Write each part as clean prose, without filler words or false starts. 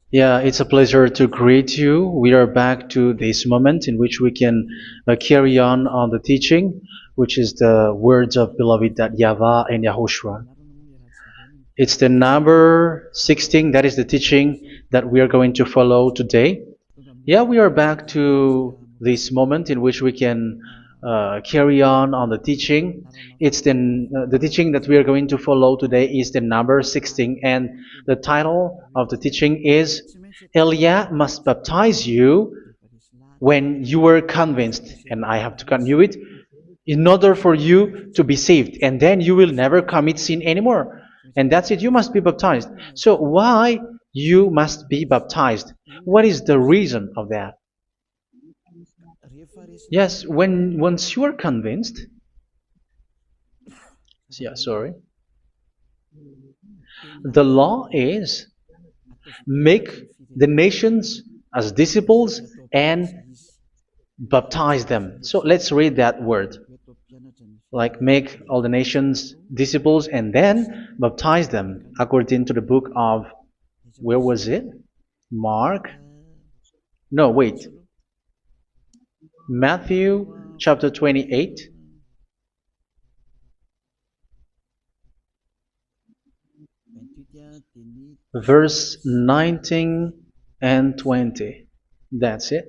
Yeah, it's a pleasure to greet you. We are back to this moment in which we can carry on the teaching, which is the words of beloved that YAHVAH and YAHOSHUA. It's the number 16, that is the teaching that we are going to follow today. Yeah, we are back to this moment in which we can carry on the teaching. It's the teaching that we are going to follow today is the number 16, and the title of the teaching is Elia must baptize you when you were convinced, and I have to continue it, in order for you to be saved, and then you will never commit sin anymore. And that's it, you must be baptized. So why you must be baptized? What is the reason of that? Yes, when once you are convinced, yeah, sorry, the law is make the nations as disciples and baptize them. So let's read that word. Like make all the nations disciples and then baptize them according to the book of, where was it? Mark? No, wait. Matthew chapter 28. Verse 19 and 20. That's it.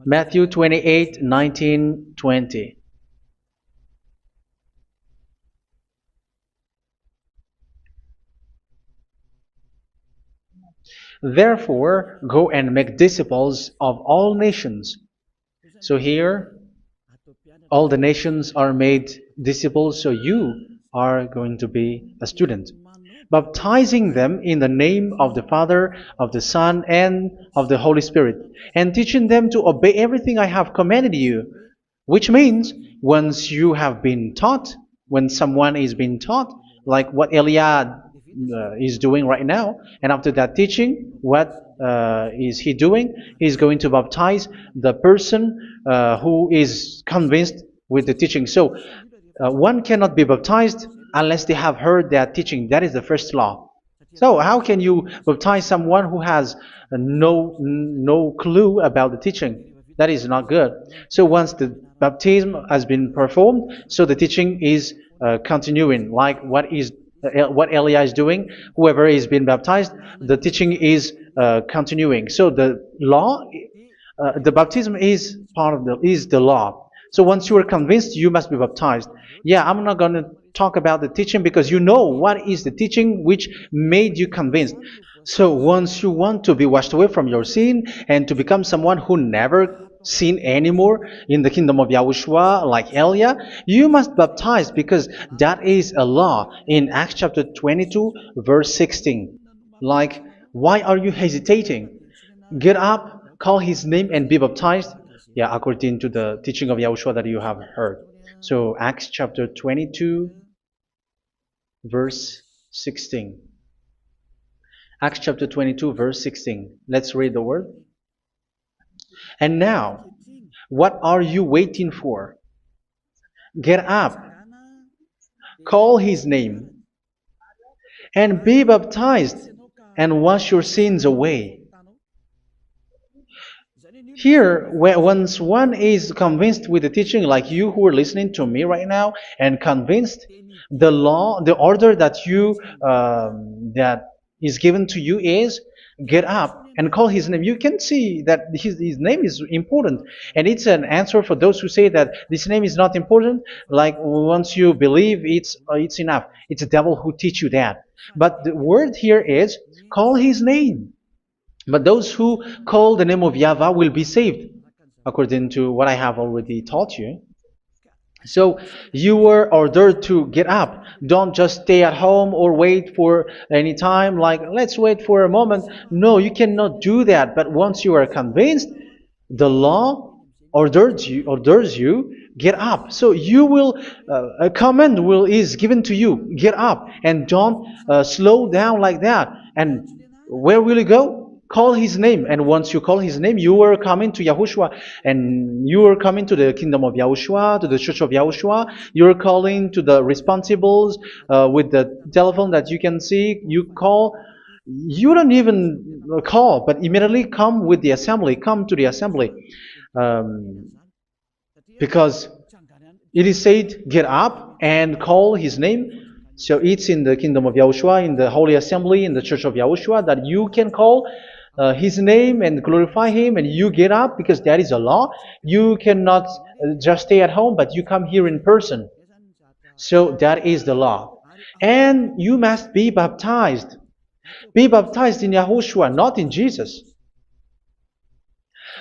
Matthew 28, 19, 20. Therefore, go and make disciples of all nations. So here, all the nations are made disciples, so you are going to be a student. Baptizing them in the name of the Father, of the Son, and of the Holy Spirit, and teaching them to obey everything I have commanded you. Which means, once you have been taught, when someone is being taught, like what Elia is doing right now, and after that teaching, what is he doing? He's going to baptize the person who is convinced with the teaching. So, one cannot be baptized unless they have heard that teaching. That is the first law. So how can you baptize someone who has no clue about the teaching? That is not good. So once the baptism has been performed, so the teaching is continuing, like what Elia is doing. Whoever is being baptized, the teaching is continuing. So the law, the baptism is part of the law. So once you are convinced, you must be baptized. Yeah, I'm not going to talk about the teaching because you know what is the teaching which made you convinced. So once you want to be washed away from your sin and to become someone who never sin anymore in the kingdom of Yahushua, like Elia, you must baptize because that is a law in Acts chapter 22, verse 16. Like, why are you hesitating? Get up, call his name, and be baptized. Yeah, according to the teaching of Yahushua that you have heard. So Acts chapter 22, verse 16. Acts chapter 22, verse 16. Let's read the word. And now, what are you waiting for? Get up, call his name, and be baptized, and wash your sins away. Here, once one is convinced with the teaching, like you who are listening to me right now, and convinced, the law, the order that that is given to you is get up and call his name. You can see that his name is important, and it's an answer for those who say that this name is not important. Like once you believe, it's enough. It's the devil who teach you that. But the word here is call his name. But those who call the name of YAHVAH will be saved, according to what I have already taught you. So you were ordered to get up. Don't just stay at home or wait for any time, like let's wait for a moment. No, you cannot do that. But once you are convinced, the law orders you get up. So you will a command is given to you. Get up and don't slow down like that. And where will you go? Call his name, and once you call his name, you are coming to Yahushua, and you are coming to the kingdom of Yahushua, to the church of Yahushua. You're calling to the responsibles with the telephone that you can see. You call. You don't even call, but immediately come with the assembly. Come to the assembly, um, because it is said, get up and call his name. So it's in the kingdom of Yahushua, in the holy assembly, in the church of Yahushua, that you can call his name and glorify him, and you get up because that is a law. You cannot just stay at home, but you come here in person. So that is the law. And you must be baptized. Be baptized in Yahushua, not in Jesus.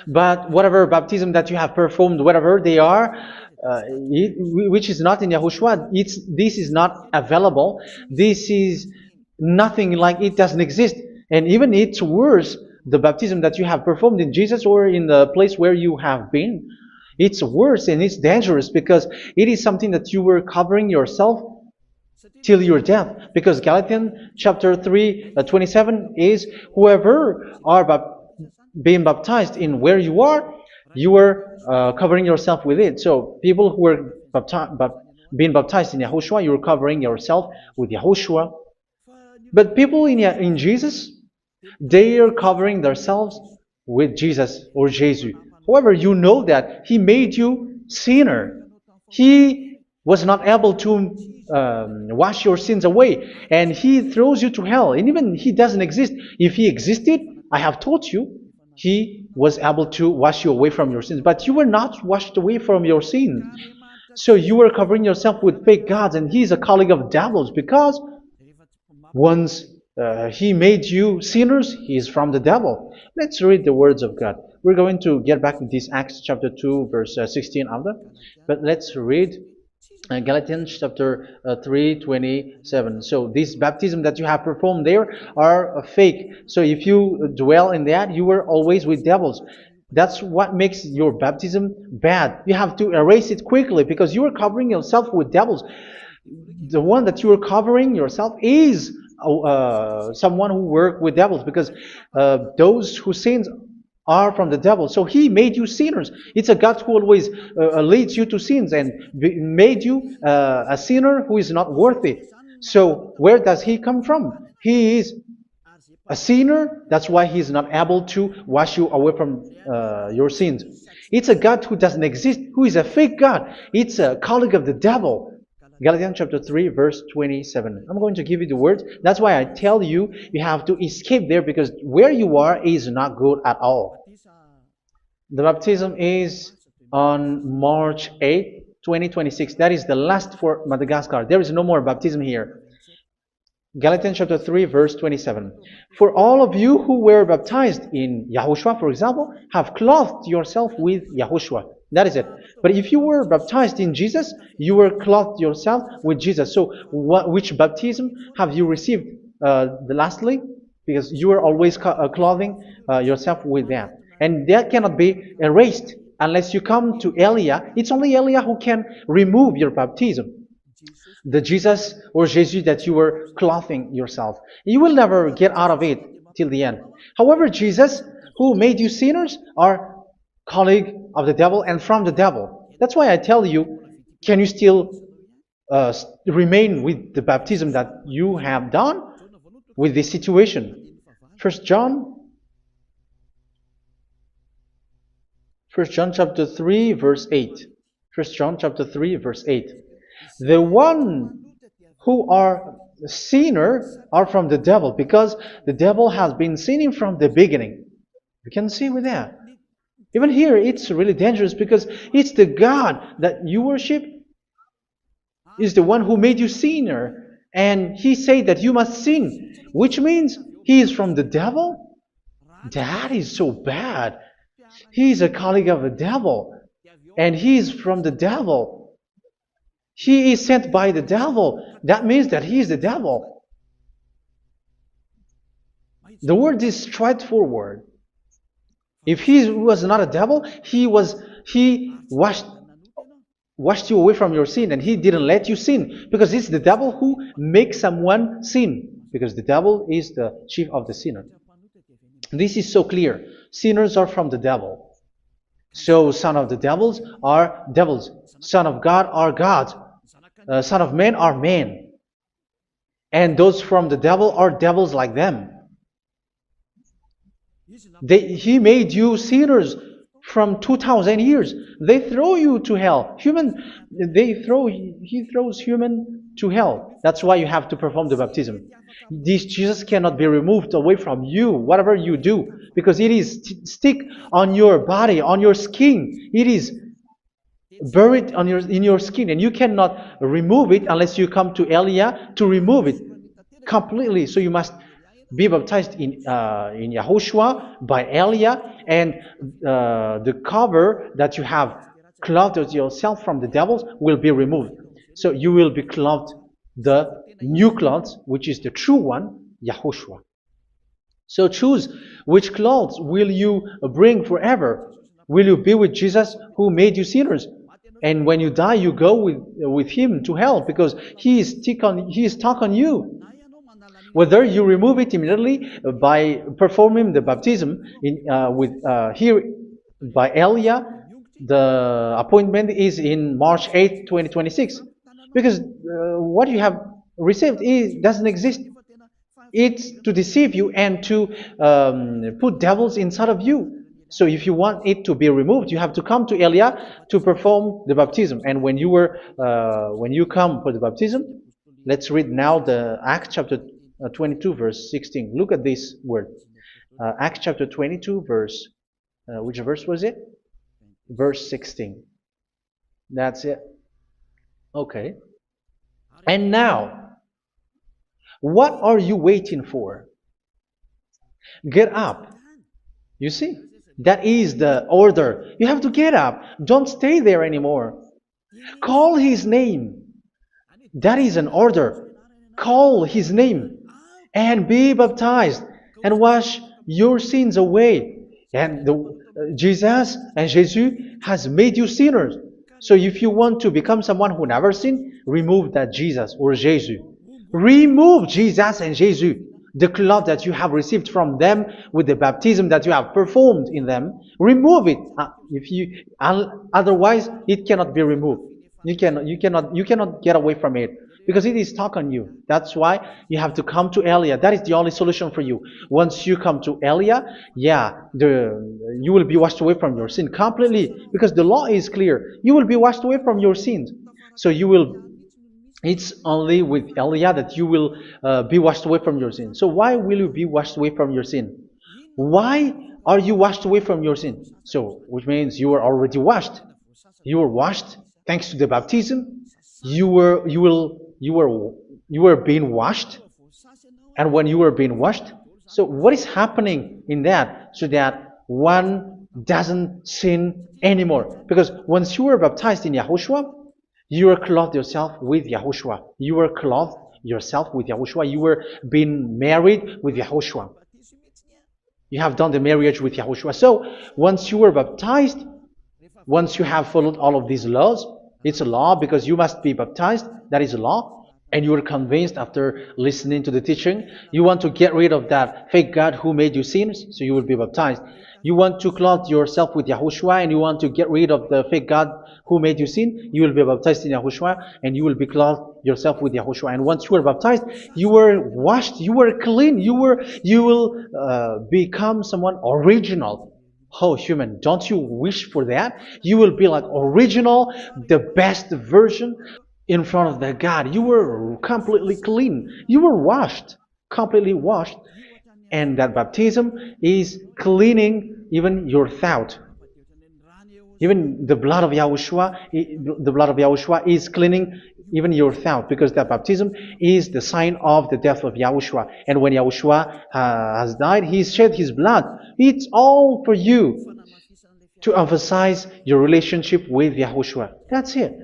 But whatever baptism that you have performed, whatever they are, which is not in Yahushua, this is not available. This is nothing, like it doesn't exist. And even it's worse, the baptism that you have performed in Jesus or in the place where you have been. It's worse and it's dangerous because it is something that you were covering yourself till your death. Because Galatians chapter 3, 27 is, whoever are being baptized in where you are covering yourself with it. So people who are being baptized in Yahushua, you're covering yourself with Yahushua. But people in Jesus, they are covering themselves with Jesus or Jesus. However, you know that He made you sinner. He was not able to wash your sins away, and He throws you to hell. And even He doesn't exist. If He existed, I have taught you, He was able to wash you away from your sins. But you were not washed away from your sins. So you were covering yourself with fake gods, and He's a colleague of devils, because once He made you sinners, He is from the devil. Let's read the words of God. We're going to get back to this Acts chapter 2, verse 16 after. But let's read Galatians chapter 3, 27. So this baptism that you have performed there are fake. So if you dwell in that, you were always with devils. That's what makes your baptism bad. You have to erase it quickly because you are covering yourself with devils. The one that you are covering yourself is someone who works with devils, because those who sin are from the devil. So He made you sinners. It's a God who always leads you to sins and made you a sinner who is not worthy. So where does He come from? He is a sinner. That's why He is not able to wash you away from your sins. It's a God who doesn't exist, who is a fake God. It's a colleague of the devil. Galatians chapter 3, verse 27. I'm going to give you the words. That's why I tell you, you have to escape there, because where you are is not good at all. The baptism is on March 8, 2026. That is the last for Madagascar. There is no more baptism here. Galatians chapter 3, verse 27. For all of you who were baptized in Yahushua, for example, have clothed yourself with Yahushua. That is it. But if you were baptized in Jesus, you were clothed yourself with Jesus. So which baptism have you received lastly? Because you are always clothing yourself with that. And that cannot be erased unless you come to Elia. It's only Elia who can remove your baptism. The Jesus or Jesus that you were clothing yourself. You will never get out of it till the end. However, Jesus, who made you sinners, are colleague of the devil and from the devil. That's why I tell you, can you still remain with the baptism that you have done with this situation? First John chapter 3, verse 8. First John chapter 3, verse 8. The one who are sinner are from the devil, because the devil has been sinning from the beginning. You can see with that. Even here, it's really dangerous, because it's the God that you worship is the one who made you sinner, and He said that you must sin, which means He is from the devil. That is so bad. He is a colleague of the devil, and He is from the devil. He is sent by the devil. That means that He is the devil. The word is straightforward. If He was not a devil, He washed you away from your sin, and He didn't let you sin, because it's the devil who makes someone sin, because the devil is the chief of the sinner. This is so clear. Sinners are from the devil. So son of the devils are devils. Son of God are gods. Son of men are men. And those from the devil are devils like them. He made you sinners from 2,000 years. They throw you to hell. He throws human to hell. That's why you have to perform the baptism. This Jesus cannot be removed away from you, whatever you do, because it is stick on your body, on your skin. It is buried in your skin, and you cannot remove it unless you come to Elia to remove it completely. So you must be baptized in Yahushua by Elia, and the cover that you have clothed yourself from the devils will be removed. So you will be clothed the new clothes, which is the true one, Yahushua. So choose which clothes will you bring forever. Will you be with Jesus who made you sinners? And when you die, you go with him to hell because he is stuck on you. Whether you remove it immediately by performing the baptism here by Elia, the appointment is in March 8, 2026. Because what you have received doesn't exist. It's to deceive you and to put devils inside of you. So if you want it to be removed, you have to come to Elia to perform the baptism. And when you come for the baptism, let's read now the Acts chapter 22 verse 16. Look at this word. Acts chapter 22 verse, which verse was it? Verse 16. That's it. Okay. And now, what are you waiting for? Get up. You see, that is the order. You have to get up. Don't stay there anymore. Call his name. That is an order. Call his name and be baptized and wash your sins away. And Jesus has made you sinners. So if you want to become someone who never sinned, remove that Jesus or Jesus. Remove Jesus and Jesus, the cloth that you have received from them with the baptism that you have performed in them. Remove it. Otherwise, it cannot be removed. You cannot get away from it because it is stuck on you. That's why you have to come to Elia. That is the only solution for you. Once you come to Elia, you will be washed away from your sin completely because the law is clear. You will be washed away from your sins. So it's only with Elia that you will be washed away from your sin. So why will you be washed away from your sin? Why are you washed away from your sin? So, which means you are already washed. You were washed thanks to the baptism. You were being washed, and when you were being washed, so what is happening in that? So that one doesn't sin anymore. Because once you were baptized in Yahushua, you were clothed yourself with Yahushua. You were clothed yourself with Yahushua. You were being married with Yahushua. You have done the marriage with Yahushua. So once you were baptized, once you have followed all of these laws, it's a law because you must be baptized. That is a law. And you are convinced after listening to the teaching, you want to get rid of that fake God who made you sinners, so you will be baptized. You want to clothe yourself with Yahushua and you want to get rid of the fake God who made you sin, you will be baptized in Yahushua and you will be clothed yourself with Yahushua. And once you are baptized, you were washed, you were clean, you will become someone original. Oh, human, don't you wish for that? You will be like original, the best version in front of the God. You were completely clean. You were washed, completely washed. And that baptism is cleaning even your thought. Even the blood of Yahushua is cleaning even your thought, because that baptism is the sign of the death of Yahushua. And when Yahushua has died, he shed his blood. It's all for you to emphasize your relationship with Yahushua. That's it.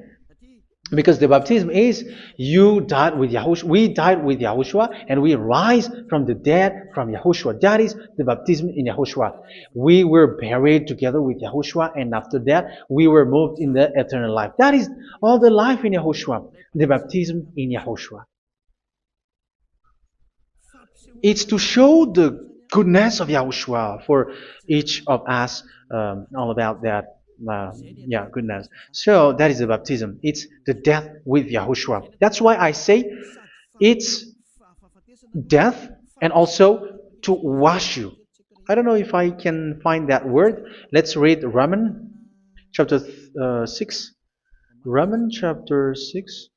Because the baptism is you died with Yahushua, we died with Yahushua, and we rise from the dead from Yahushua. That is the baptism in Yahushua. We were buried together with Yahushua, and after that we were moved in the eternal life. That is all the life in Yahushua, the baptism in Yahushua. It's to show the goodness of Yahushua for each of us, all about that. Yeah, goodness. So that is the baptism. It's the death with Yahushua. That's why I say it's death and also to wash you. I don't know if I can find that word. Let's read Romans chapter 6. Romans chapter 6,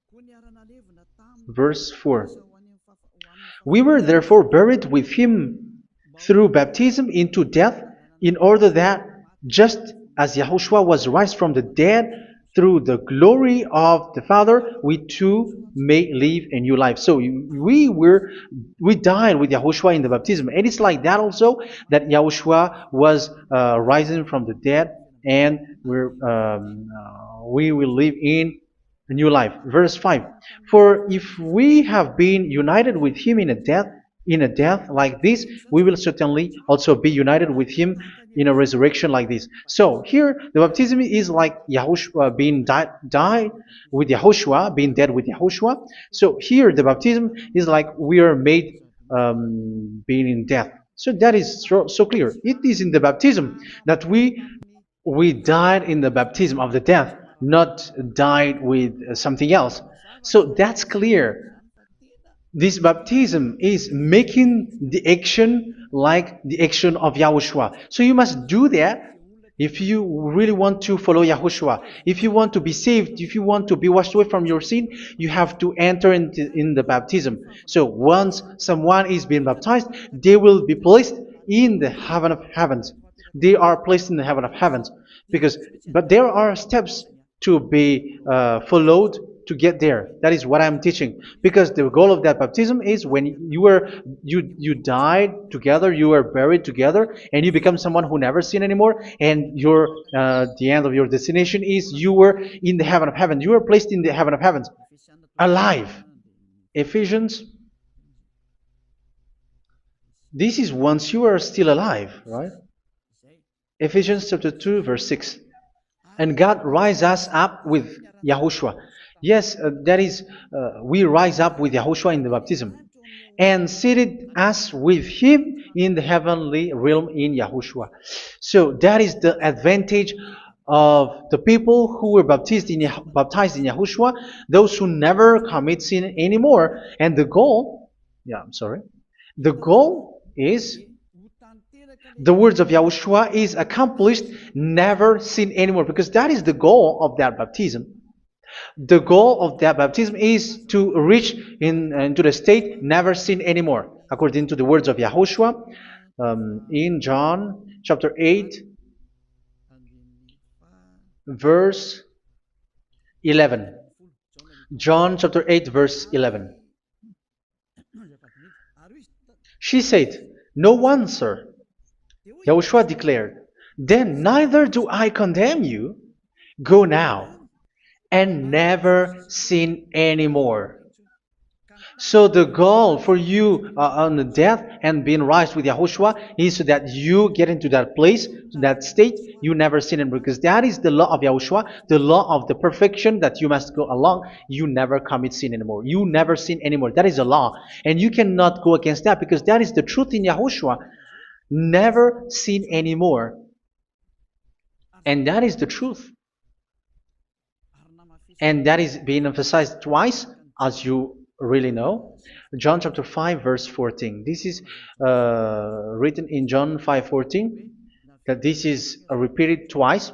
verse 4. We were therefore buried with him through baptism into death, in order that, just as Yahushua was raised from the dead through the glory of the Father, we too may live a new life. So we died with Yahushua in the baptism, and it's like that also that Yahushua was rising from the dead, and we will live in a new life. Verse 5. For if we have been united with him in a death like this, we will certainly also be united with him in a resurrection like this. So here the baptism is like Yahushua being died with Yahushua, being dead with Yahushua. So here the baptism is like we are made being in death. So that is so clear. It is in the baptism that we died in the baptism of the death, not died with something else. So that's clear. This baptism is making the action like the action of Yahushua. So you must do that if you really want to follow Yahushua. If you want to be saved, if you want to be washed away from your sin, you have to enter in the baptism. So once someone is being baptized, they will be placed in the heaven of heavens. They are placed in the heaven of heavens but there are steps to be followed to get there. That is what I'm teaching. Because the goal of that baptism is when you died together, you were buried together, and you become someone who never sin anymore. And the end of your destination is you were in the heaven of heaven. You were placed in the heaven of heavens, alive. Ephesians. This is once you are still alive, right? Ephesians chapter 2, verse 6. And God rise us up with Yahushua. Yes, that is, we rise up with Yahushua in the baptism. And seated us with him in the heavenly realm in Yahushua. So that is the advantage of the people who were baptized in Yahushua, those who never commit sin anymore. And the goal, the goal is the words of Yahushua is accomplished, never sin anymore, because that is the goal of that baptism. The goal of that baptism is to reach into the state never sin anymore, according to the words of Yahushua in John chapter 8, verse 11. John chapter 8, verse 11. She said, "No one, sir." Yahushua declared, "Then neither do I condemn you. Go now and never sin anymore." So the goal for you on the death and being raised with Yahushua is so that you get into that place, that state, you never sin anymore. Because that is the law of Yahushua, the law of the perfection that you must go along. You never commit sin anymore. You never sin anymore. That is a law. And you cannot go against that because that is the truth in Yahushua. Never sin anymore. And that is the truth. And that is being emphasized twice, as you really know. John chapter 5, verse 14. This is written in John 5:14, that this is repeated twice.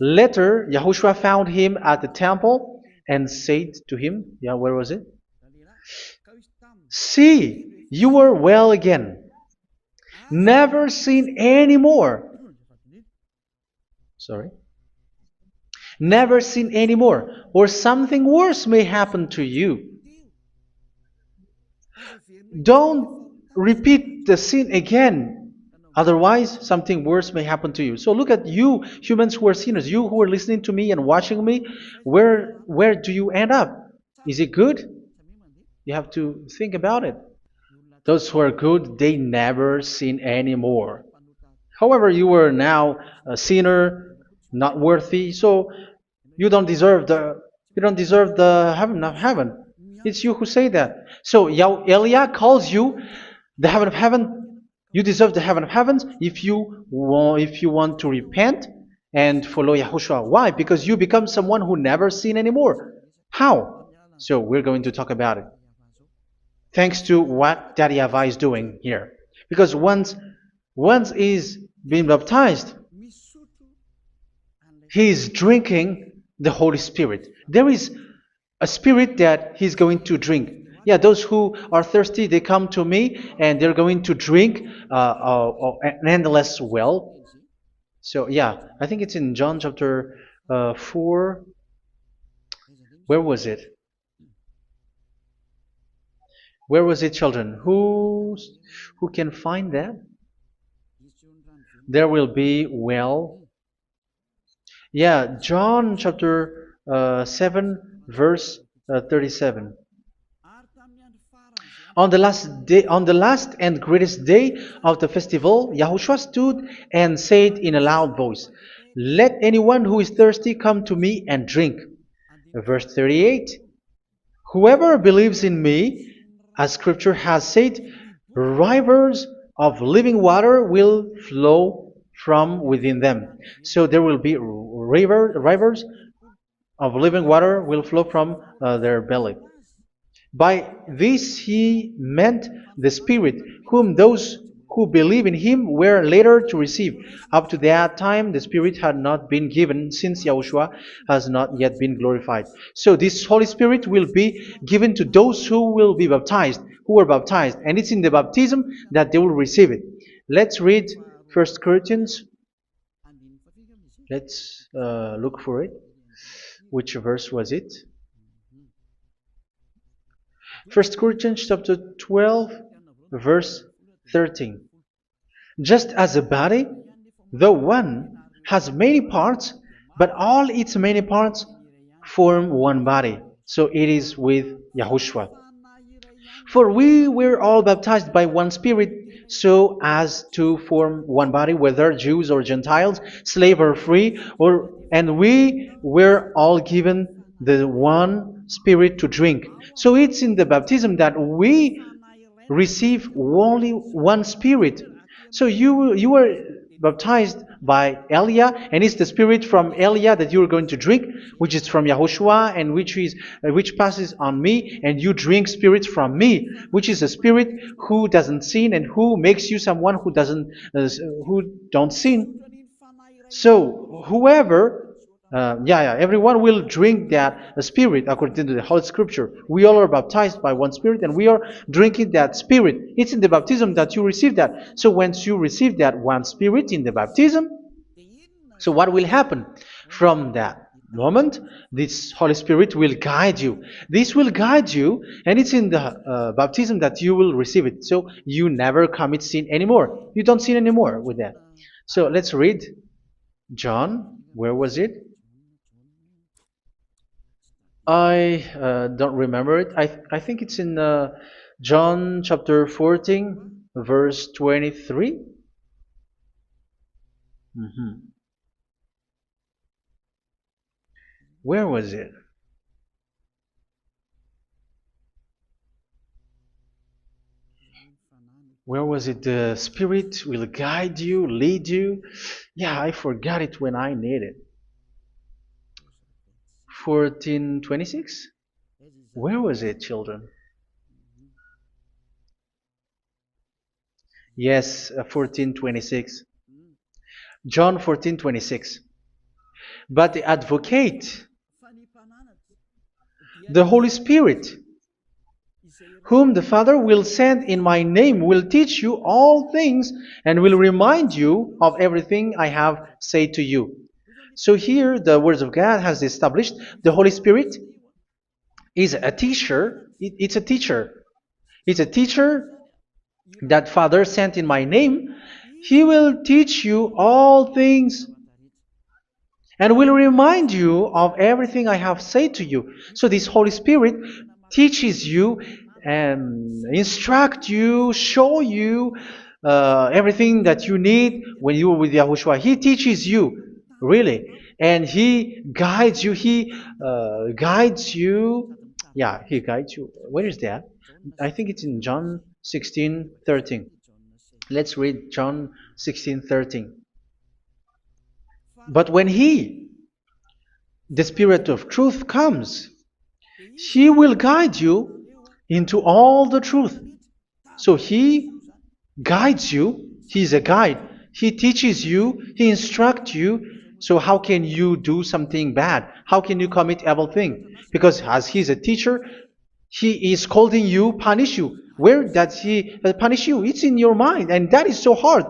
Later, Yahushua found him at the temple and said to him, where was it? "See, you are well again. Never sin anymore." Sorry. Never sin anymore, or something worse may happen to you. Don't repeat the sin again. Otherwise, something worse may happen to you. So look at you, humans who are sinners, you who are listening to me and watching me. Where do you end up? Is it good? You have to think about it. Those who are good, they never sin anymore. However, you are now a sinner, not worthy, so you don't deserve the heaven of heaven. It's you who say that. So Elia calls you the heaven of heaven You deserve the heaven of heavens if you want to repent and follow Yahushua. Why? Because you become someone who never sin anymore. How? So we're going to talk about it. Thanks to what Daddy YAHVAH is doing here. Because once he's been baptized, he is drinking the Holy Spirit. There is a spirit that he's going to drink. Yeah, those who are thirsty, they come to me and they're going to drink an endless well. So yeah, I think it's in John chapter 4. Where was it? Where was it, children? Who can find that? There will be well. Yeah, John chapter 7, verse 37. On the last and greatest day of the festival, Yahushua stood and said in a loud voice, "Let anyone who is thirsty come to me and drink." Verse 38. Whoever believes in me, as scripture has said, rivers of living water will flow from within them. So there will be rivers of living water will flow from their belly. By this he meant the Spirit, whom those who believe in him were later to receive. Up to that time, the Spirit had not been given, since Yahushua has not yet been glorified. So this Holy Spirit will be given to those who will be baptized, who were baptized, and it's in the baptism that they will receive it. Let's read 1 Corinthians. Let's look for it. Which verse was it? 1 Corinthians chapter 12, verse 13. Just as a body, though one, has many parts, but all its many parts form one body. So it is with Yahushua. For we were all baptized by one Spirit, so as to form one body, whether Jews or Gentiles, slave or free, and we were all given the one Spirit to drink. So it's in the baptism that we receive only one Spirit. So you were baptized by Elia, and it's the Spirit from Elia that you are going to drink, which is from Yahushua, and which passes on me, and you drink Spirit from me, which is a Spirit who doesn't sin and who makes you someone who don't sin. So whoever everyone will drink that Spirit according to the Holy Scripture. We all are baptized by one Spirit, and we are drinking that Spirit. It's in the baptism that you receive that. So once you receive that one Spirit in the baptism, so what will happen? From that moment, this Holy Spirit will guide you. This will guide you, and it's in the baptism that you will receive it. So you never commit sin anymore. You don't sin anymore with that. So let's read John. Where was it? I don't remember it. I think it's in John chapter 14, verse 23. Where was it? Where was it? The Spirit will guide you, lead you. Yeah, I forgot it when I need it. 14:26? Where was it, children? Yes, 14:26. John 14:26. But the advocate, the Holy Spirit, whom the Father will send in my name, will teach you all things and will remind you of everything I have said to you. So here the Word of God has established the Holy Spirit is a teacher. It's a teacher. It's a teacher that Father sent in my name. He will teach you all things and will remind you of everything I have said to you. So this Holy Spirit teaches you and instruct you, show you everything that you need when you are with Yahushua. He teaches you, really, and He guides you. He guides you. Yeah, He guides you. Where is that? I think it's in John 16:13. Let's read John 16:13. But when He, the Spirit of truth, comes, He will guide you into all the truth. So He guides you. He's a guide. He teaches you. He instructs you. So how can you do something bad? How can you commit evil thing? Because as He's a teacher, He is scolding you, punish you. Where does He punish you? It's in your mind, and that is so hard.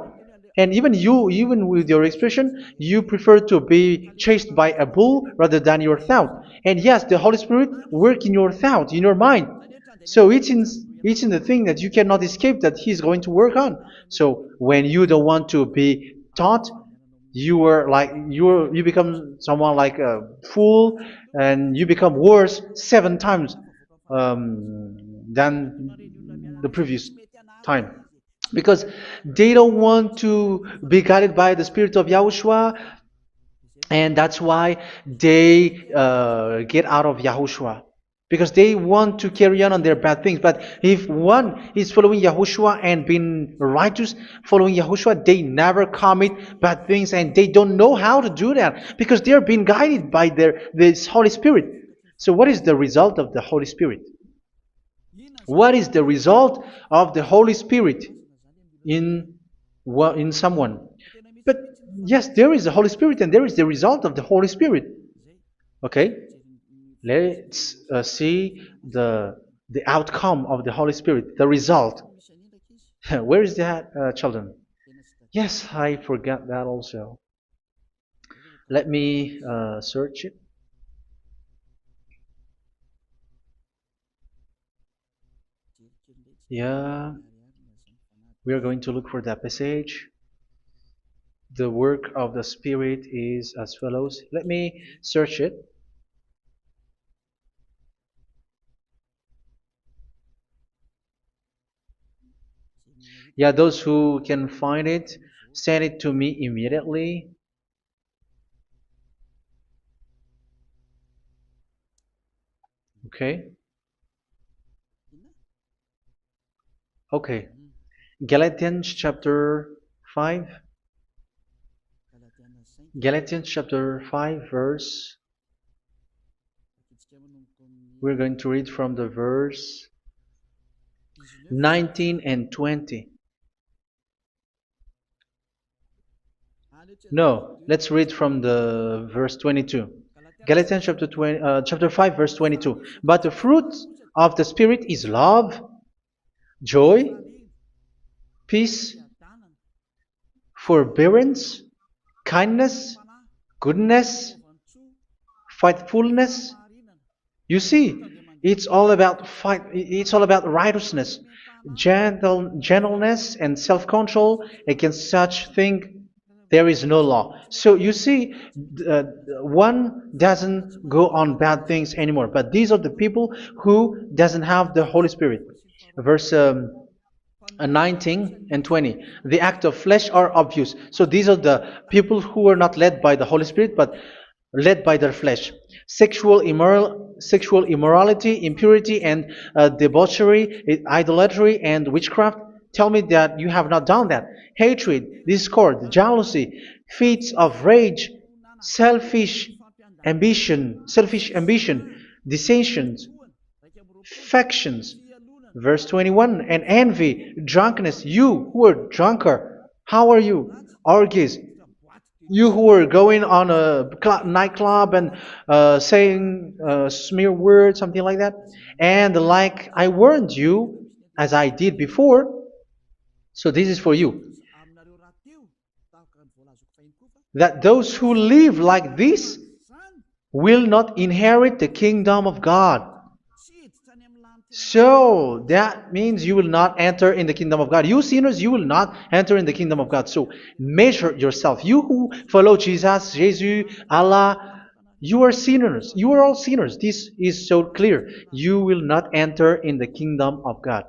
And even you, even with your expression, you prefer to be chased by a bull rather than your thought. And yes, the Holy Spirit work in your thought, in your mind. So it's in the thing that you cannot escape that He's going to work on. So when you don't want to be taught, you become someone like a fool, and you become worse 7 times than the previous time, because they don't want to be guided by the Spirit of Yahushua, and that's why they get out of Yahushua, because they want to carry on their bad things. But if one is following Yahushua and being righteous, following Yahushua, they never commit bad things, and they don't know how to do that because they are being guided by this Holy Spirit. So what is the result of the Holy Spirit? What is the result of the Holy Spirit in someone? But yes, there is the Holy Spirit, and there is the result of the Holy Spirit. Okay, let's see the outcome of the Holy Spirit, the result. Where is that, children? Yes, I forgot that also. Let me search it. Yeah, we are going to look for that passage. The work of the Spirit is as follows. Let me search it. Yeah, those who can find it, send it to me immediately. Okay. Okay. Galatians chapter 5. Galatians chapter 5 verse. We're going to read from the verse 19 and 20. No, let's read from the verse 22. Galatians chapter 5 verse 22. But the fruit of the Spirit is love, joy, peace, forbearance, kindness, goodness, faithfulness. You see, it's all about fight. It's all about righteousness, gentleness, and self-control. Against such thing, there is no law. So you see, uh, one doesn't go on bad things anymore. But these are the people who doesn't have the Holy Spirit. Verse 19 and 20. The act of flesh are obvious. So these are the people who are not led by the Holy Spirit, but led by their flesh. Sexual immorality, impurity, and debauchery, idolatry, and witchcraft. Tell me that you have not done that. Hatred, discord, jealousy, fits of rage, selfish ambition, dissensions, factions. Verse 21, and envy, drunkenness. You who are drunker, how are you? Orgies. You who are going on a nightclub and saying smear words, something like that. And like I warned you, as I did before, so this is for you, that those who live like this will not inherit the kingdom of God. So that means you will not enter in the kingdom of God. You sinners, you will not enter in the kingdom of God. So measure yourself. You who follow Jesus, Allah, you are sinners. You are all sinners. This is so clear. You will not enter in the kingdom of God.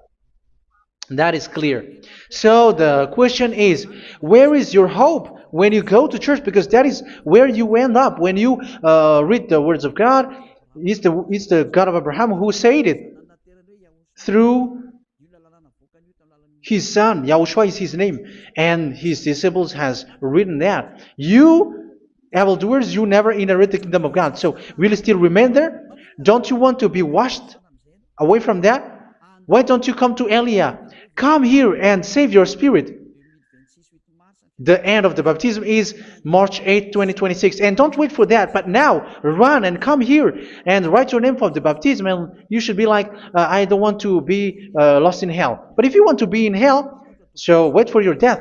That is clear. So the question is, where is your hope when you go to church? Because that is where you end up when you read the words of God. It's the God of Abraham who said it through His son, Yahushua is his name, and his disciples has written that. You, evildoers, you never inherit the kingdom of God. So will you still remain there? Don't you want to be washed away from that? Why don't you come to Elia? Come here and save your spirit. The end of the baptism is March 8th, 2026. And don't wait for that, but now run and come here and write your name for the baptism. And you should be like, I don't want to be lost in hell. But if you want to be in hell, so wait for your death.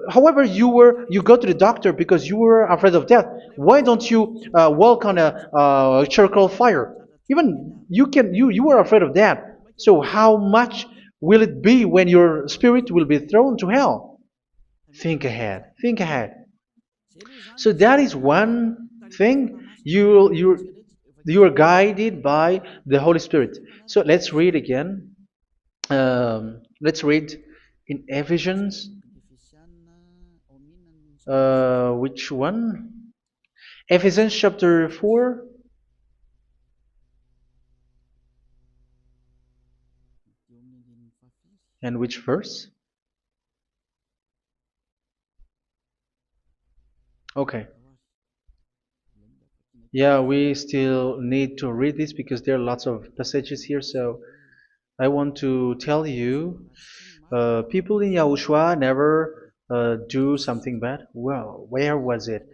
However, you go to the doctor because you were afraid of death. Why don't you walk on a charcoal fire? Even you were afraid of that. So how much will it be when your spirit will be thrown to hell? Think ahead. Think ahead. So that is one thing. You are guided by the Holy Spirit. So let's read again. Let's read in Ephesians. Which one? Ephesians chapter 4. And which verse? Okay. Yeah, we still need to read this because there are lots of passages here. So I want to tell you, people in Yahushua never do something bad. Well, where was it?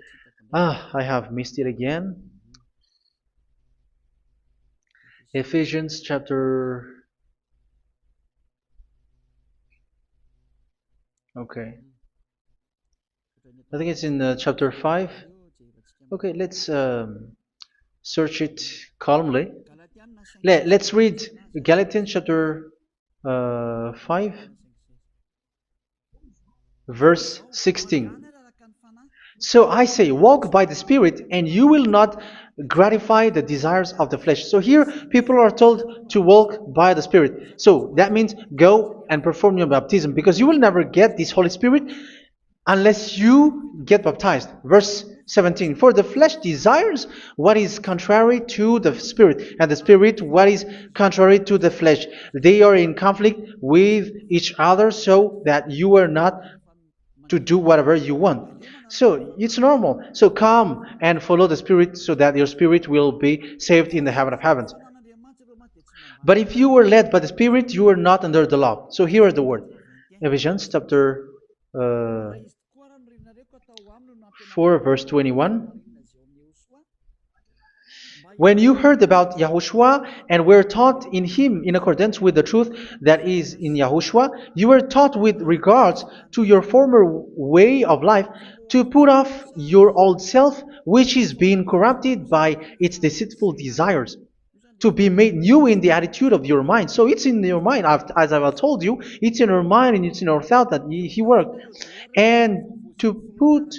I have missed it again. Ephesians chapter. Okay. I think it's in chapter 5. Okay, let's search it calmly. Let's read Galatians chapter 5, verse 16. So I say, walk by the Spirit, and you will not gratify the desires of the flesh. So here, people are told to walk by the Spirit. So that means go and perform your baptism, because you will never get this Holy Spirit unless you get baptized. Verse 17. For the flesh desires what is contrary to the Spirit, and the Spirit what is contrary to the flesh. They are in conflict with each other, so that you are not to do whatever you want. So it's normal. So come and follow the Spirit so that your spirit will be saved in the heaven of heavens. But if you were led by the Spirit, you are not under the law. So here are the word. Ephesians chapter 4 verse 21. When you heard about Yahushua and were taught in him in accordance with the truth that is in Yahushua, you were taught with regards to your former way of life to put off your old self, which is being corrupted by its deceitful desires, to be made new in the attitude of your mind. So it's in your mind, as I've told you, it's in your mind and it's in your thought that he worked. And to put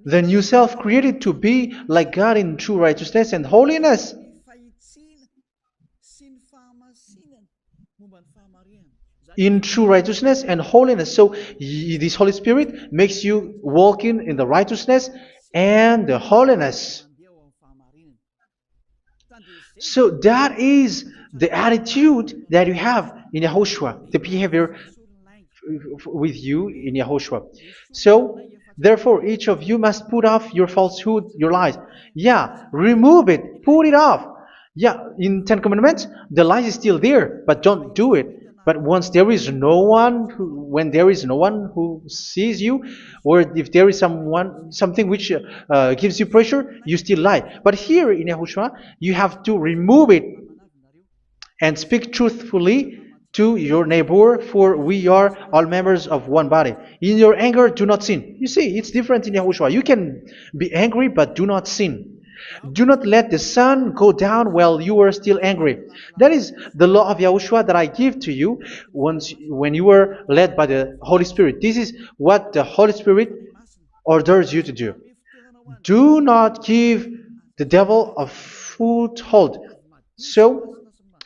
the new self created to be like God in true righteousness and holiness. In true righteousness and holiness. So this Holy Spirit makes you walking in the righteousness and the holiness. So that is the attitude that you have in Yahushua, the behavior with you in Yahushua. So therefore, each of you must put off your falsehood, your lies. Yeah, remove it, put it off. Yeah, in Ten Commandments, the lies is still there, but don't do it. But once there is no one, when there is no one who sees you, or if there is something which gives you pressure, you still lie. But here in Yahushua, you have to remove it and speak truthfully to your neighbor, for we are all members of one body. In your anger, do not sin. You see, it's different in Yahushua. You can be angry, but do not sin. Do not let the sun go down while you are still angry. That is the law of Yahushua that I give to you when you were led by the Holy Spirit. This is what the Holy Spirit orders you to do. Do not give the devil a foothold. So,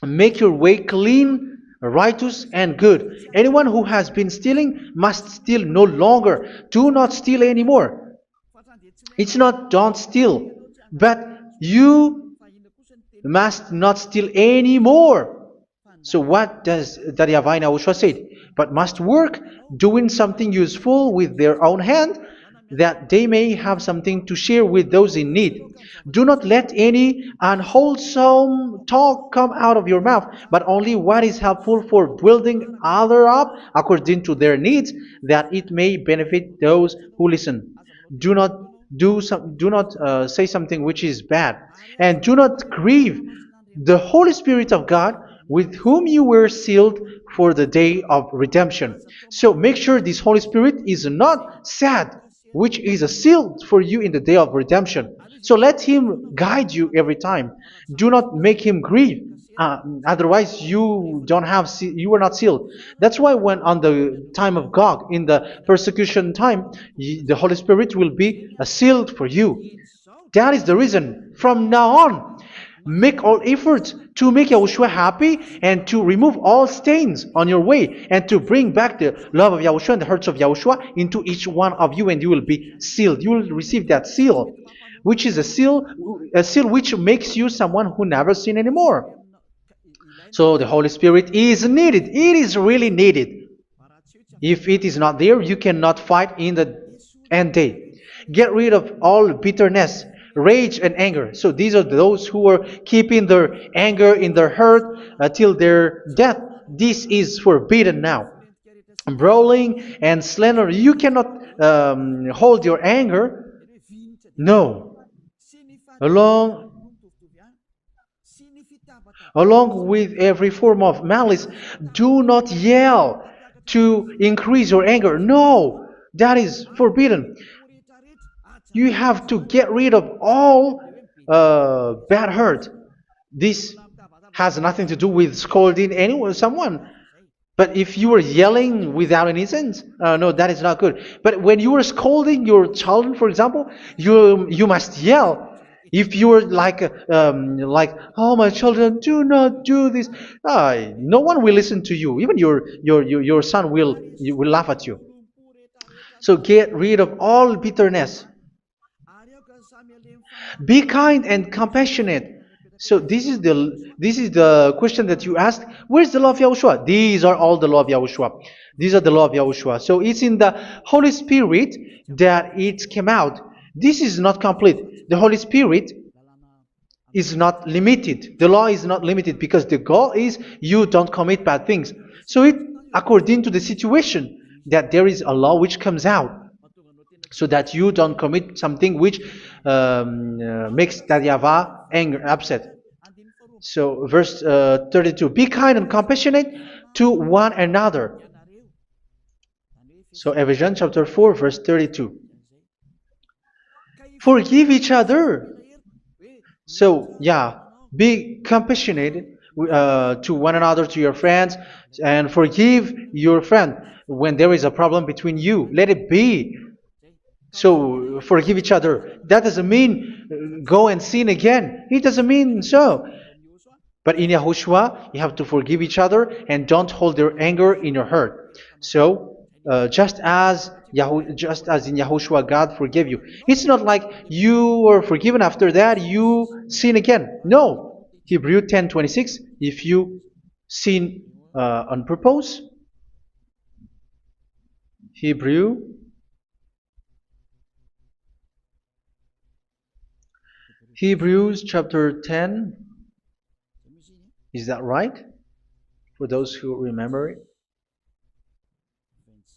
make your way clean, righteous, and good. Anyone who has been stealing must steal no longer. Do not steal anymore. It's not don't steal, but you must not steal anymore. So what does the Yahweh Yahushua say? But must work doing something useful with their own hand, that they may have something to share with those in need. Do not let any unwholesome talk come out of your mouth, but only what is helpful for building other up according to their needs, that it may benefit those who listen. Do not do not say something which is bad, and do not grieve the Holy Spirit of God, with whom you were sealed for the day of redemption. So make sure this Holy Spirit is not sad, which is a seal for you in the day of redemption. So let Him guide you every time. Do not make Him grieve. Otherwise, you don't have you were not sealed. That's why when on the time of God, in the persecution time, the Holy Spirit will be sealed for you. That is the reason. From now on, make all efforts to make Yahushua happy and to remove all stains on your way and to bring back the love of Yahushua and the hearts of Yahushua into each one of you, and you will be sealed. You will receive that seal, which is a seal which makes you someone who never sin anymore. So the Holy Spirit is needed. It is really needed. If it is not there, you cannot fight in the end day. Get rid of all bitterness, rage, and anger. So these are those who are keeping their anger in their heart till their death. This is forbidden now. Brawling and slander. You cannot hold your anger. No. Along with every form of malice, do not yell to increase your anger. No, that is forbidden. You have to get rid of all bad hurt. This has nothing to do with scolding anyone, someone. But if you are yelling without any sense, no, that is not good. But when you are scolding your children, for example, you must yell. If you are like, oh, my children, do not do this, no one will listen to you. Even your son will laugh at you. So get rid of all bitterness. Be kind and compassionate. So this is the question that you asked. Where's the law of Yahushua? These are all the law of Yahushua. These are the law of Yahushua. So it's in the Holy Spirit that it came out. This is not complete. The Holy Spirit is not limited. The law is not limited because the goal is you don't commit bad things. So it according to the situation that there is a law which comes out, so that you don't commit something which makes that YAHVAH angry, upset. So verse 32, be kind and compassionate to one another. So Ephesians chapter 4 verse 32. Forgive each other. So yeah, be compassionate to one another, to your friends, and forgive your friend when there is a problem between you. Let it be. So forgive each other. That doesn't mean go and sin again. It doesn't mean so. But in Yahushua, you have to forgive each other and don't hold your anger in your heart. So just as in Yahushua, God forgave you. It's not like you were forgiven after that you sin again. No. Hebrew 10:26. If you sin on purpose, Hebrews chapter 10. Is that right? For those who remember it?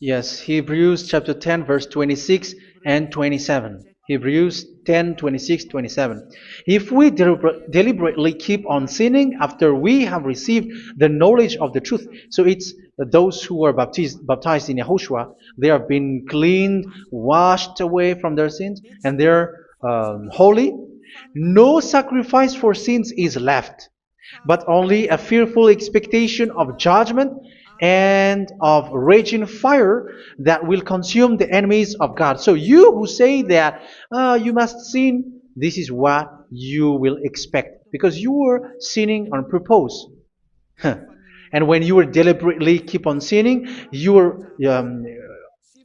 Yes, Hebrews chapter 10 verse 26 and 27. Hebrews 10, 26, 27. If we deliberately keep on sinning after we have received the knowledge of the truth, so it's those who are baptized in Yahushua, they have been cleaned, washed away from their sins, and they're holy. No sacrifice for sins is left, but only a fearful expectation of judgment and of raging fire that will consume the enemies of God. So you who say that you must sin, this is what you will expect, because you were sinning on purpose. And when you were deliberately keep on sinning, your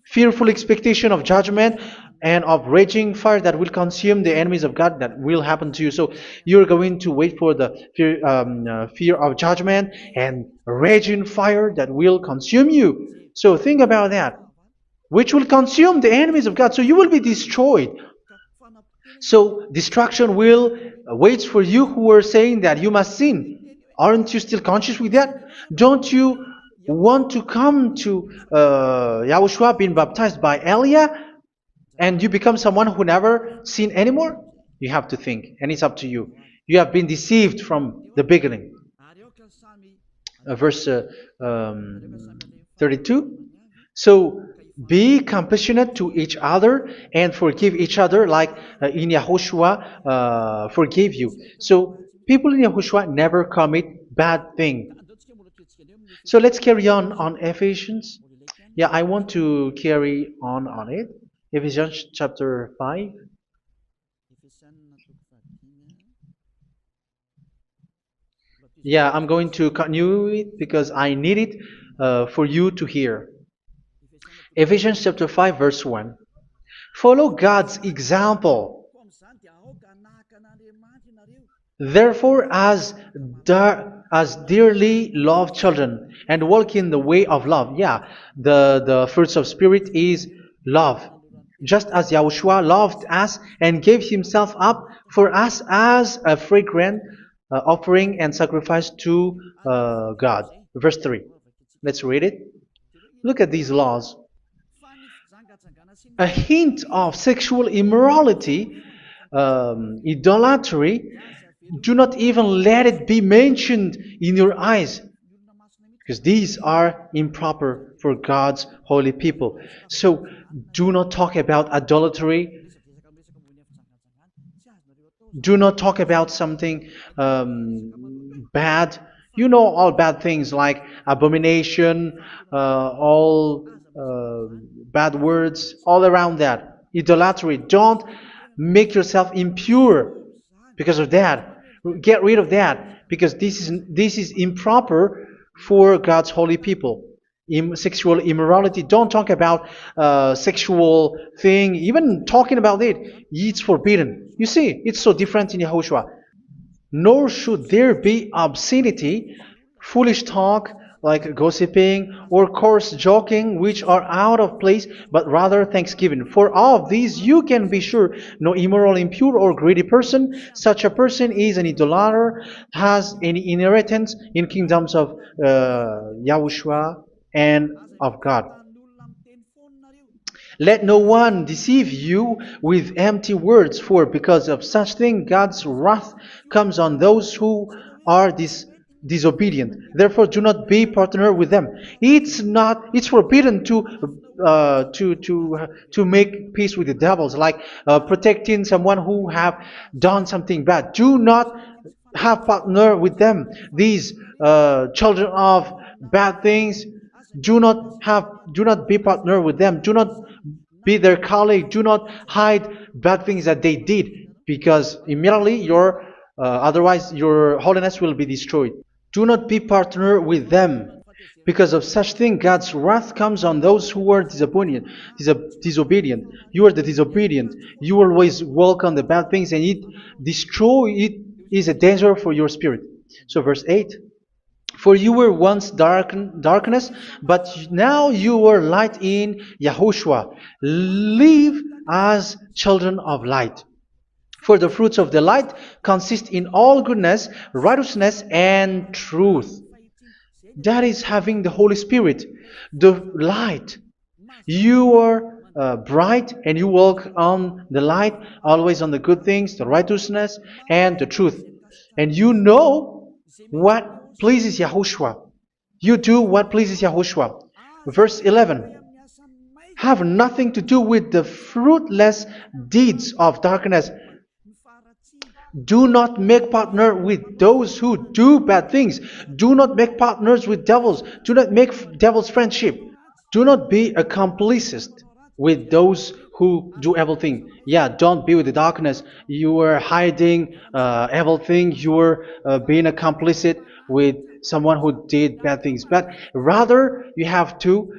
fearful expectation of judgment and of raging fire that will consume the enemies of God that will happen to you. So you're going to wait for the fear of judgment and raging fire that will consume you. So think about that, which will consume the enemies of God. So you will be destroyed. So destruction will waits for you who are saying that you must sin. Aren't you still conscious with that? Don't you want to come to Yahushua being baptized by Elia and you become someone who never sin anymore? You have to think, and it's up to you. You have been deceived from the beginning. Verse 32. So be compassionate to each other and forgive each other like in Yahushua forgave you. So people in Yahushua never commit bad thing. So let's carry on Ephesians. Yeah, I want to carry on it. Ephesians chapter 5. Yeah, I'm going to continue it because I need it for you to hear. Ephesians chapter 5 verse 1. Follow God's example. Therefore, as dearly loved children, and walk in the way of love. Yeah, the fruits of spirit is love. Just as Yahushua loved us and gave himself up for us as a fragrant offering and sacrifice to God. Verse 3. Let's read it. Look at these laws. A hint of sexual immorality, idolatry, do not even let it be mentioned in your eyes, because these are improper for God's holy people. So do not talk about idolatry. Do not talk about something bad. You know all bad things like abomination, all bad words, all around that. Idolatry. Don't make yourself impure because of that. Get rid of that because this is improper for God's holy people. Sexual immorality. Don't talk about sexual thing. Even talking about it's forbidden. You see, it's so different in Yahushua. Nor should there be obscenity, foolish talk like gossiping or coarse joking, which are out of place, but rather thanksgiving. For of these you can be sure: no immoral, impure, or greedy person, such a person is an idolater, has any inheritance in kingdoms of Yahushua and of God. Let no one deceive you with empty words, for because of such thing God's wrath comes on those who are disobedient. Therefore, do not be partner with them. It's forbidden to make peace with the devils, like protecting someone who have done something bad. Do not have partner with them. These children of bad things, do not be partner with them. Do not be their colleague. Do not hide bad things that they did, because immediately otherwise your holiness will be destroyed. Do not be partner with them. Because of such thing, God's wrath comes on those who are disobedient. You are the disobedient. You always walk on the bad things, and it is a danger for your spirit. So verse 8. For you were once darkness, but now you are light in Yahushua. Live as children of light. For the fruits of the light consist in all goodness, righteousness, and truth. That is having the Holy Spirit, the light. You are bright and you walk on the light, always on the good things, the righteousness, and the truth. And you know what pleases Yahushua. You do what pleases Yahushua. Verse 11. Have nothing to do with the fruitless deeds of darkness. Do not make partner with those who do bad things. Do not make partners with devils. Do not make devils friendship. Do not be a complicit with those who do evil thing. Yeah, don't be with the darkness. You are hiding evil thing. You are being a complicit with someone who did bad things. But rather, you have to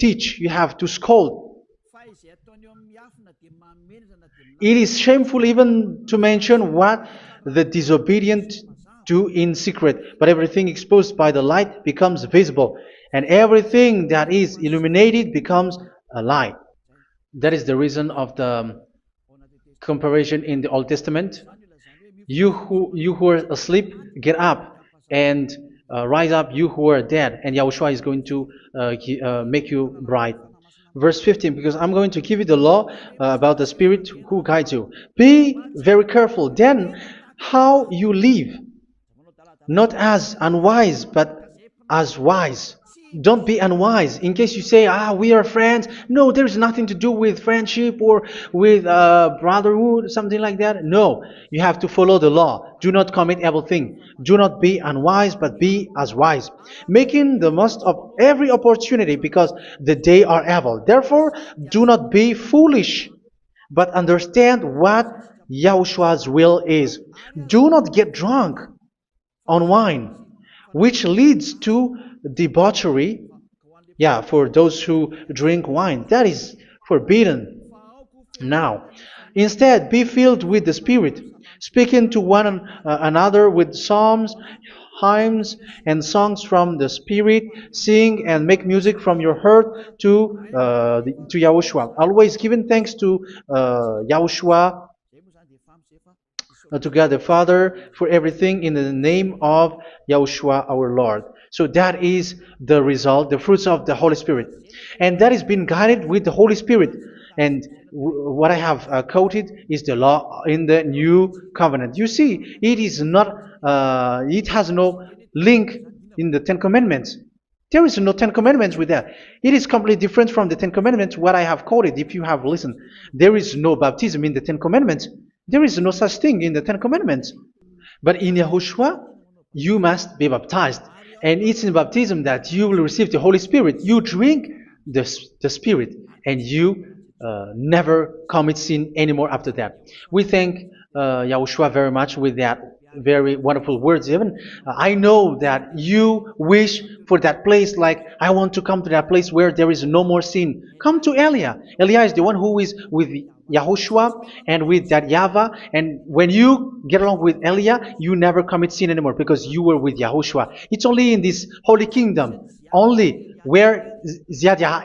teach. You have to scold. It is shameful even to mention what the disobedient do in secret, but everything exposed by the light becomes visible, and everything that is illuminated becomes a light. That is the reason of the comparison in the Old Testament. You who are asleep, get up and rise up, you who are dead, and Yahushua is going to make you bright. Verse 15, because I'm going to give you the law about the Spirit who guides you. Be very careful then how you live, not as unwise, but as wise. Don't be unwise. In case you say, we are friends. No, there's nothing to do with friendship or with brotherhood, something like that. No, you have to follow the law. Do not commit evil thing. Do not be unwise, but be as wise, making the most of every opportunity because the day are evil. Therefore, do not be foolish, but understand what Yahushua's will is. Do not get drunk on wine, which leads to debauchery. Yeah, for those who drink wine, that is forbidden now. Instead, be filled with the Spirit, speaking to one another with psalms, hymns, and songs from the Spirit. Sing and make music from your heart to Yahushua. Always giving thanks to Yahushua, to God the Father, for everything in the name of Yahushua our Lord. So that is the result, the fruits of the Holy Spirit. And that is being guided with the Holy Spirit. And what I have quoted is the law in the new covenant. You see, it is not, it has no link in the Ten Commandments. There is no Ten Commandments with that. It is completely different from the Ten Commandments, what I have quoted, if you have listened. There is no baptism in the Ten Commandments. There is no such thing in the Ten Commandments. But in Yahushua, you must be baptized. And it's in baptism that you will receive the Holy Spirit. You drink the Spirit, and you never commit sin anymore after that. We thank Yahushua very much with that very wonderful words. Even I know that you wish for that place, like I want to come to that place where there is no more sin. Come to Elia. Elia is the one who is with Yahushua and with that YAHVAH. And when you get along with Elia, you never commit sin anymore because you were with Yahushua. It's only in this holy kingdom, only where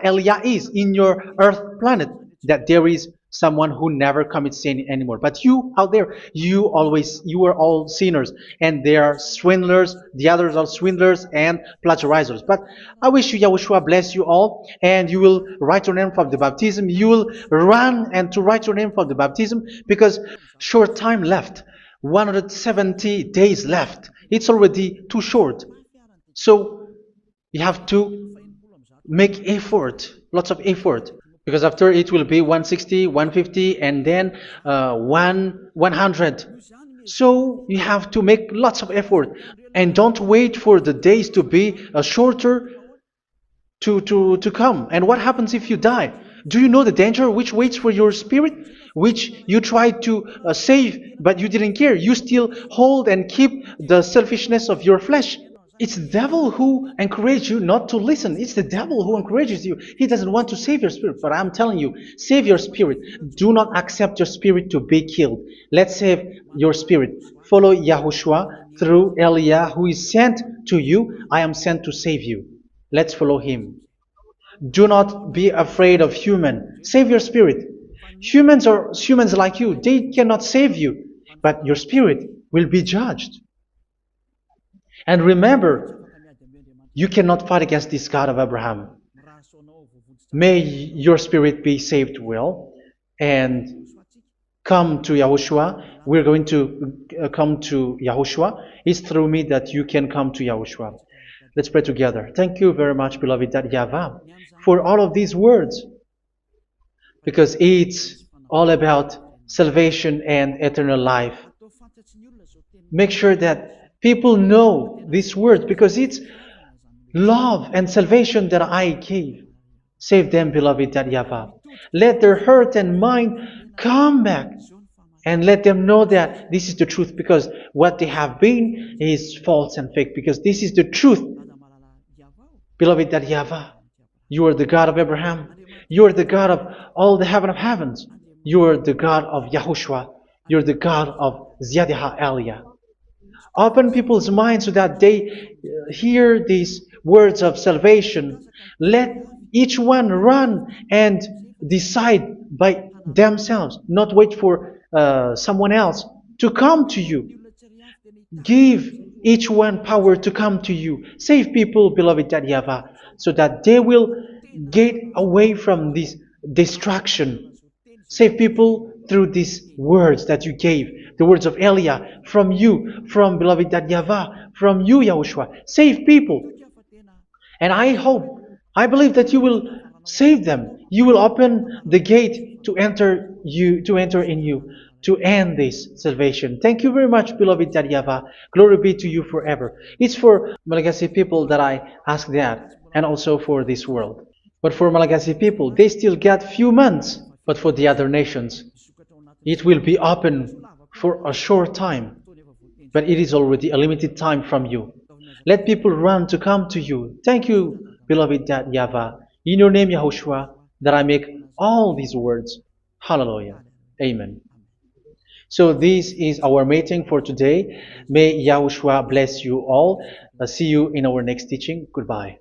Elia is, in your earth planet, that there is someone who never commits sin anymore. But you out there, you are all sinners, and they are swindlers. The others are swindlers and plagiarizers. But I wish you, Yahushua, bless you all, and you will write your name for the baptism. You will run and to write your name for the baptism, because short time left, 170 days left. It's already too short. So you have to make effort, lots of effort, because after it will be 160, 150, and then 100. So you have to make lots of effort, and don't wait for the days to be shorter to come. And what happens if you die? Do you know the danger which waits for your spirit, which you tried to save, but you didn't care? You still hold and keep the selfishness of your flesh. It's the devil who encourages you not to listen. It's the devil who encourages you. He doesn't want to save your spirit. But I'm telling you, save your spirit. Do not accept your spirit to be killed. Let's save your spirit. Follow Yahushua through Elia, who is sent to you. I am sent to save you. Let's follow him. Do not be afraid of human. Save your spirit. Humans are humans like you. They cannot save you. But your spirit will be judged. And remember, you cannot fight against this God of Abraham. May your spirit be saved well and come to Yahushua. We're going to come to Yahushua. It's through me that you can come to Yahushua. Let's pray together. Thank you very much, beloved YAHVAH, for all of these words, because it's all about salvation and eternal life. Make sure that people know these words, because it's love and salvation that I gave. Save them, beloved YAHVAH. Let their heart and mind come back, and let them know that this is the truth, because what they have been is false and fake, because this is the truth. Beloved YAHVAH, you are the God of Abraham. You are the God of all the heaven of heavens. You are the God of YAHOSHUA. You're the God of Ziyadiha Aliyah. Open people's minds so that they hear these words of salvation. Let each one run and decide by themselves, not wait for someone else to come to you. Give each one power to come to you. Save people, beloved YAHVAH, so that they will get away from this distraction. Save people through these words that you gave, the words of Elia, from you, from beloved YAHVAH, from you, Yahushua. Save people. And I believe that you will save them. You will open the gate to enter in you, to end this salvation. Thank you very much, beloved YAHVAH. Glory be to you forever. It's for Malagasy people that I ask that, and also for this world. But for Malagasy people, they still get few months. But for the other nations, it will be open for a short time. But it is already a limited time from you. Let people run to come to you. Thank you, beloved YAHVAH. In your name, Yahushua, that I make all these words. Hallelujah. Amen. So this is our meeting for today. May Yahushua bless you all. See you in our next teaching. Goodbye.